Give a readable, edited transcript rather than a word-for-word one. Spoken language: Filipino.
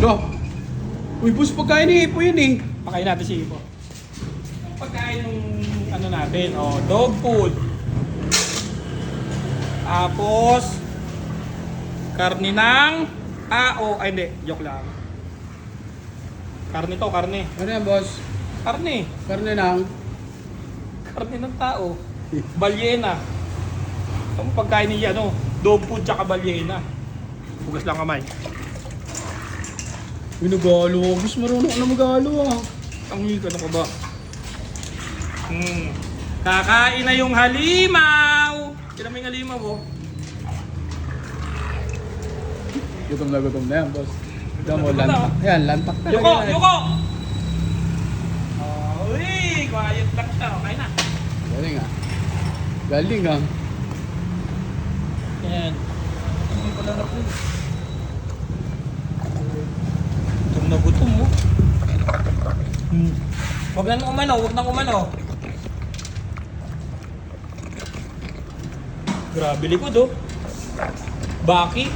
Lo. Uy, boss, pagkain ni Ipo yun eh. Pakain natin si Ipo. Pagkain ng ano natin, dog food. Tapos, karne ng ay hindi, joke lang. Karne to, karne. Ano yan, boss? Karne. Karne ng... Karne ng tao. Balyena. Ang pagkain niya, dog food tsaka balyena. Hugas lang kamay. Uy, nag-alo ako. Boss, marunong ka na mag-alo ah. Ang ano ka ba? Kakain na yung halimaw! Kailan mo yung halimaw, oh? Gutom na yan, boss. Tignan mo, Gutom na, lantak. Yan, lantak talaga. Yuko! yan. Yuko! Uy! Quiet lang siya. Okay na. Galing ah. Galing ah. Yan. Hindi pala na po. Gutom na gutom, oh. Huwag nang umano, huwag nang umano. Grabe likod, oh. Baki.